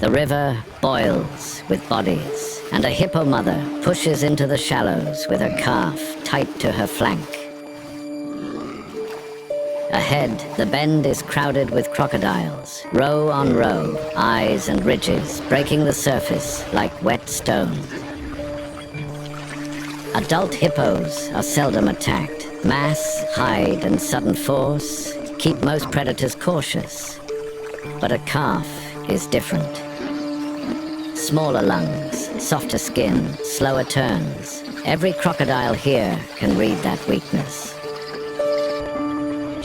The river boils with bodies, and a hippo mother pushes into the shallows with her calf tight to her flank. Ahead, the bend is crowded with crocodiles, row on row, eyes and ridges breaking the surface like wet stone. Adult hippos are seldom attacked. Mass, hide, and sudden force keep most predators cautious. But a calf is different. Smaller lungs, softer skin, slower turns. Every crocodile here can read that weakness.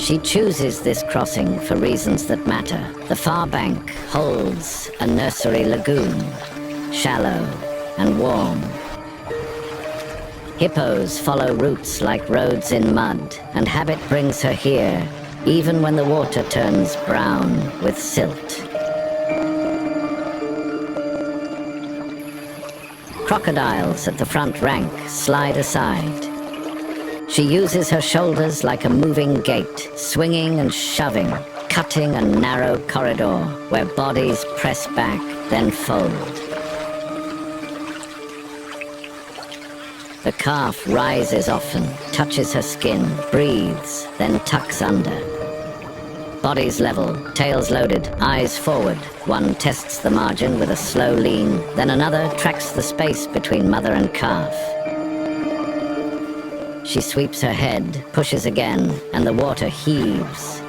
She chooses this crossing for reasons that matter. The far bank holds a nursery lagoon, shallow and warm. Hippos follow routes like roads in mud, and habit brings her here, even when the water turns brown with silt. Crocodiles at the front rank slide aside. She uses her shoulders like a moving gate, swinging and shoving, cutting a narrow corridor where bodies press back, then fold. The calf rises often, touches her skin, breathes, then tucks under. Bodies level, tails loaded, eyes forward. One tests the margin with a slow lean, then another tracks the space between mother and calf. She sweeps her head, pushes again, and the water heaves.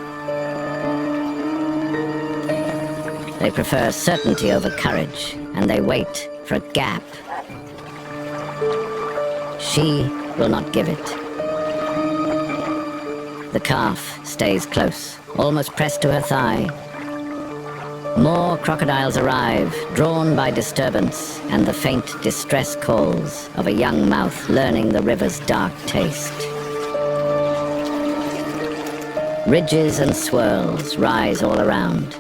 They prefer certainty over courage, and they wait for a gap. She will not give it. The calf stays close, almost pressed to her thigh. More crocodiles arrive, drawn by disturbance and the faint distress calls of a young mouth learning the river's dark taste. Ridges and swirls rise all around.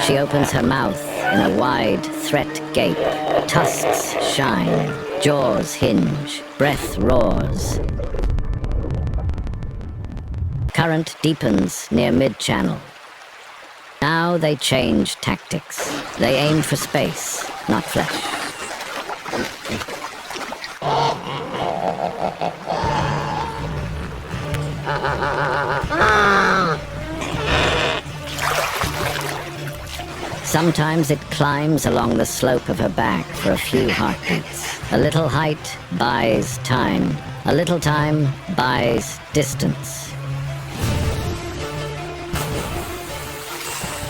She opens her mouth in a wide threat gape. Tusks shine, jaws hinge, breath roars. Current deepens near mid-channel. Now they change tactics. They aim for space, not flesh. Sometimes it climbs along the slope of her back for a few heartbeats. A little height buys time. A little time buys distance.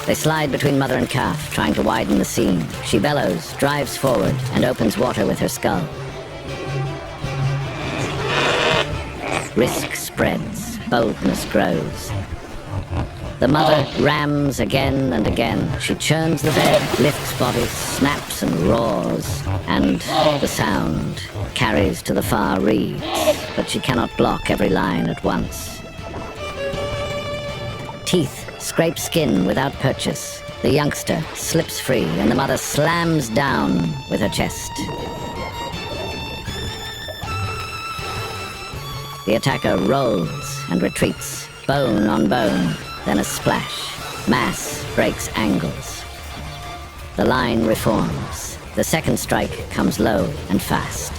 They slide between mother and calf, trying to widen the seam. She bellows, drives forward, and opens water with her skull. Risk spreads, boldness grows. The mother rams again and again. She churns the bed, lifts bodies, snaps and roars, and the sound carries to the far reeds, but she cannot block every line at once. Teeth scrape skin without purchase. The youngster slips free, and the mother slams down with her chest. The attacker rolls and retreats, bone on bone, then a splash. Mass breaks angles. The line reforms. The second strike comes low and fast.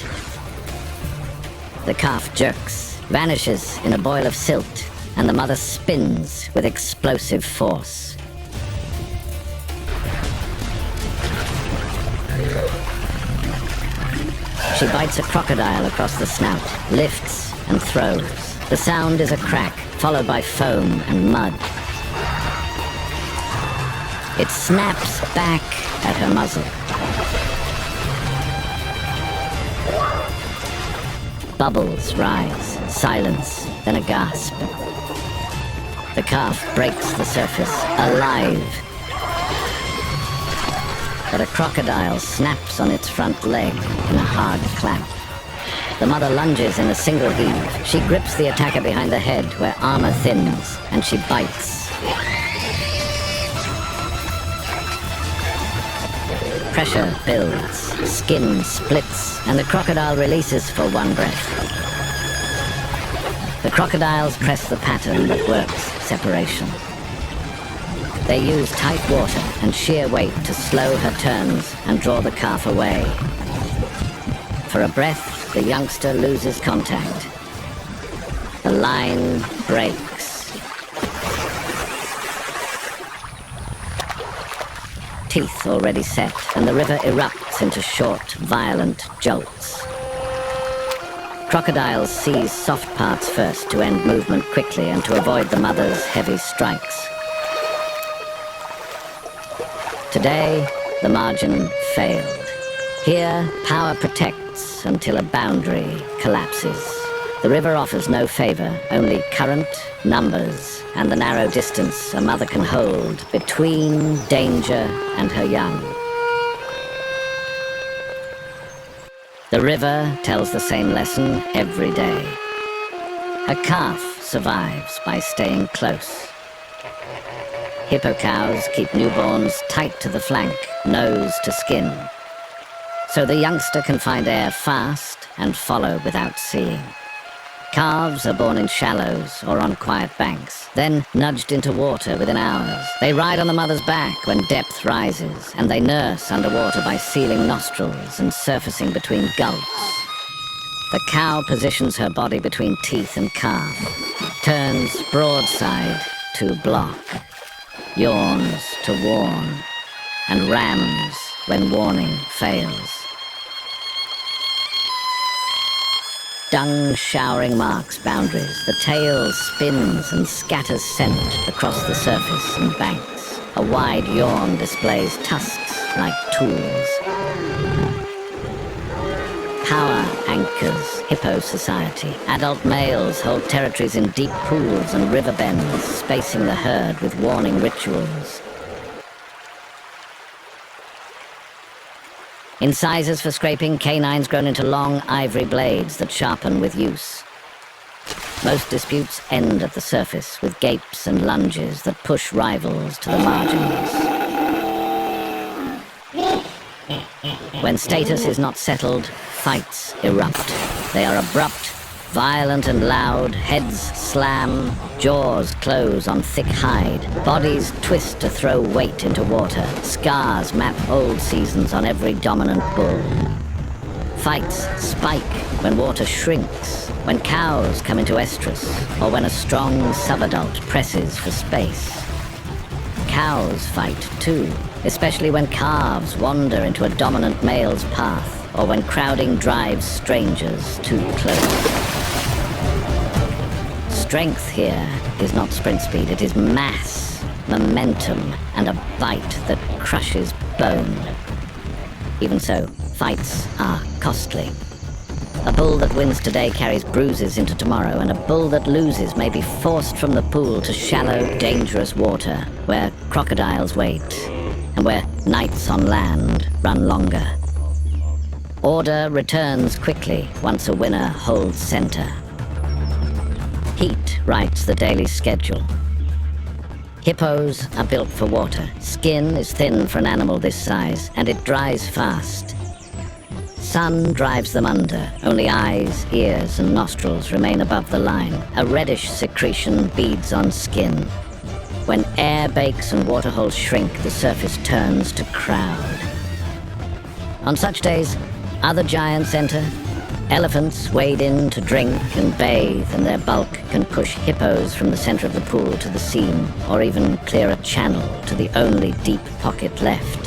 The calf jerks, vanishes in a boil of silt, and the mother spins with explosive force. She bites a crocodile across the snout, lifts and throws. The sound is a crack, followed by foam and mud. It snaps back at her muzzle. Bubbles rise, silence, then a gasp. The calf breaks the surface, alive. But a crocodile snaps on its front leg in a hard clamp. The mother lunges in a single heave. She grips the attacker behind the head where armor thins, and she bites. Pressure builds, skin splits, and the crocodile releases for one breath. The crocodiles press the pattern that works separation. They use tight water and sheer weight to slow her turns and draw the calf away. For a breath, the youngster loses contact. The line breaks. Teeth already set, and the river erupts into short, violent jolts. Crocodiles seize soft parts first to end movement quickly and to avoid the mother's heavy strikes. Today, the margin failed. Here, power protects until a boundary collapses. The river offers no favor, only current, numbers, and the narrow distance a mother can hold between danger and her young. The river tells the same lesson every day. A calf survives by staying close. Hippo cows keep newborns tight to the flank, nose to skin. So the youngster can find air fast and follow without seeing. Calves are born in shallows or on quiet banks, then nudged into water within hours. They ride on the mother's back when depth rises, and they nurse underwater by sealing nostrils and surfacing between gulps. The cow positions her body between teeth and calf, turns broadside to block, yawns to warn, and rams when warning fails. Dung showering marks boundaries. The tail spins and scatters scent across the surface and banks. A wide yawn displays tusks like tools. Power anchors hippo society. Adult males hold territories in deep pools and river bends, spacing the herd with warning rituals. Incisors for scraping, canines grown into long ivory blades that sharpen with use. Most disputes end at the surface with gapes and lunges that push rivals to the margins. When status is not settled, fights erupt. They are abrupt, violent and loud, heads slam, jaws close on thick hide, bodies twist to throw weight into water, scars map old seasons on every dominant bull. Fights spike when water shrinks, when cows come into estrus, or when a strong subadult presses for space. Cows fight too, especially when calves wander into a dominant male's path, or when crowding drives strangers too close. Strength here is not sprint speed, it is mass, momentum, and a bite that crushes bone. Even so, fights are costly. A bull that wins today carries bruises into tomorrow, and a bull that loses may be forced from the pool to shallow, dangerous water, where crocodiles wait, and where nights on land run longer. Order returns quickly once a winner holds center. Heat writes the daily schedule. Hippos are built for water. Skin is thin for an animal this size, and it dries fast. Sun drives them under. Only eyes, ears, and nostrils remain above the line. A reddish secretion beads on skin. When air bakes and waterholes shrink, the surface turns to crowd. On such days, other giants enter. Elephants wade in to drink and bathe, and their bulk can push hippos from the center of the pool to the seam, or even clear a channel to the only deep pocket left.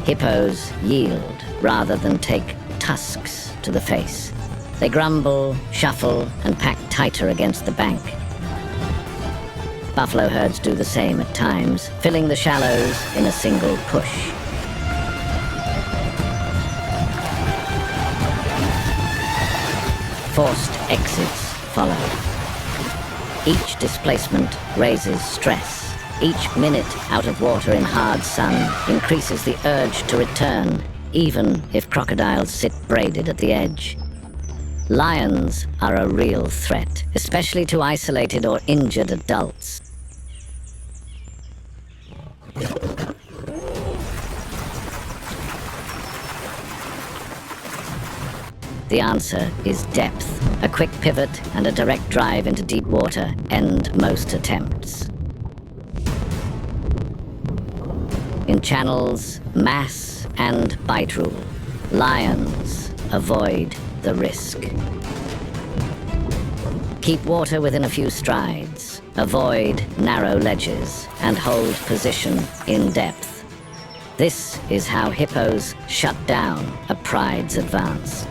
Hippos yield rather than take tusks to the face. They grumble, shuffle, and pack tighter against the bank. Buffalo herds do the same at times, filling the shallows in a single push. Forced exits follow. Each displacement raises stress. Each minute out of water in hard sun increases the urge to return, even if crocodiles sit braided at the edge. Lions are a real threat, especially to isolated or injured adults. The answer is depth. A quick pivot and a direct drive into deep water end most attempts. In channels, mass and bite rule. Lions avoid the risk. Keep water within a few strides, avoid narrow ledges, and hold position in depth. This is how hippos shut down a pride's advance.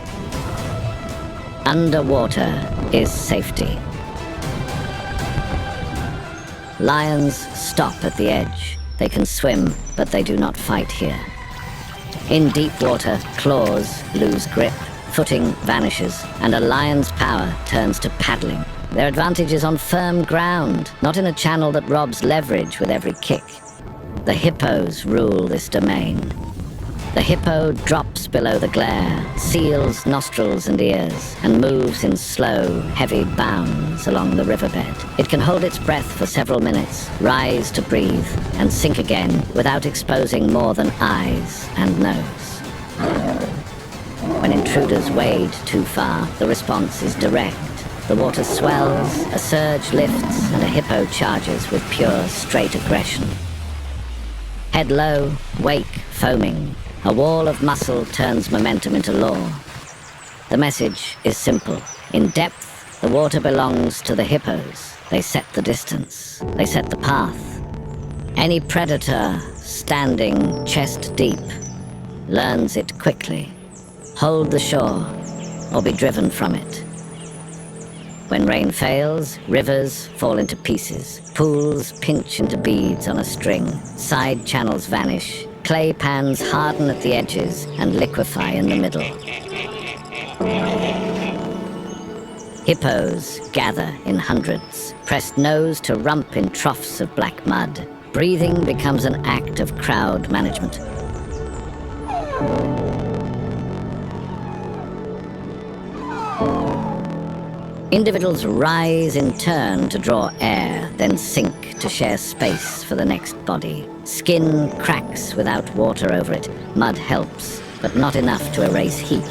Underwater is safety. Lions stop at the edge. They can swim, but they do not fight here. In deep water, claws lose grip, footing vanishes, and a lion's power turns to paddling. Their advantage is on firm ground, not in a channel that robs leverage with every kick. The hippos rule this domain. The hippo drops below the glare, seals nostrils and ears, and moves in slow, heavy bounds along the riverbed. It can hold its breath for several minutes, rise to breathe, and sink again without exposing more than eyes and nose. When intruders wade too far, the response is direct. The water swells, a surge lifts, and a hippo charges with pure, straight aggression. Head low, wake foaming. A wall of muscle turns momentum into law. The message is simple. In depth, the water belongs to the hippos. They set the distance. They set the path. Any predator standing chest deep learns it quickly. Hold the shore or be driven from it. When rain fails, rivers fall into pieces. Pools pinch into beads on a string. Side channels vanish. Clay pans harden at the edges and liquefy in the middle. Hippos gather in hundreds, pressed nose to rump in troughs of black mud. Breathing becomes an act of crowd management. Individuals rise in turn to draw air, then sink to share space for the next body. Skin cracks without water over it. Mud helps, but not enough to erase heat.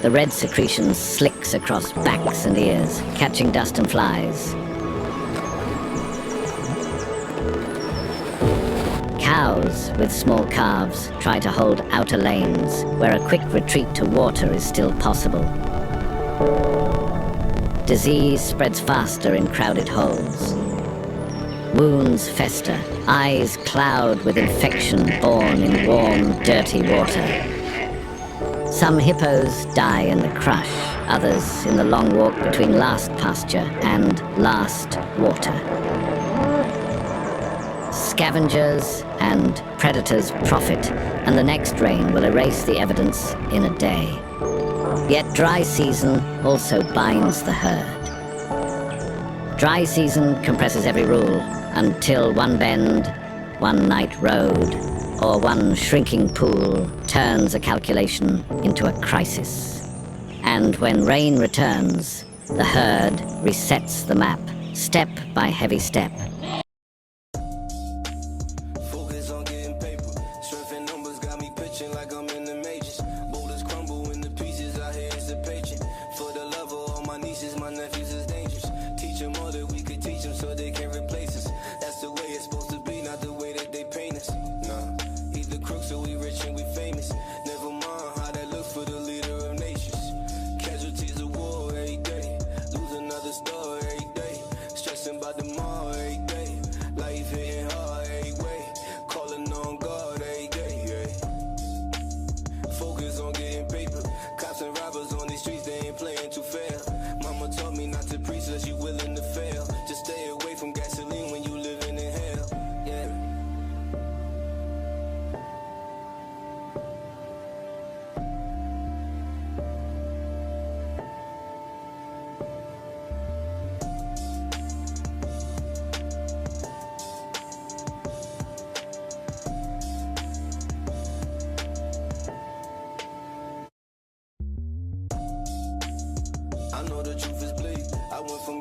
The red secretion slicks across backs and ears, catching dust and flies. Cows with small calves try to hold outer lanes, where a quick retreat to water is still possible. Disease spreads faster in crowded holes. Wounds fester, eyes cloud with infection born in warm, dirty water. Some hippos die in the crush, others in the long walk between last pasture and last water. Scavengers and predators profit, and the next rain will erase the evidence in a day. Yet dry season also binds the herd. Dry season compresses every rule until one bend, one night road, or one shrinking pool turns a calculation into a crisis. And when rain returns, the herd resets the map, step by heavy step. I know the truth is bleak. I went from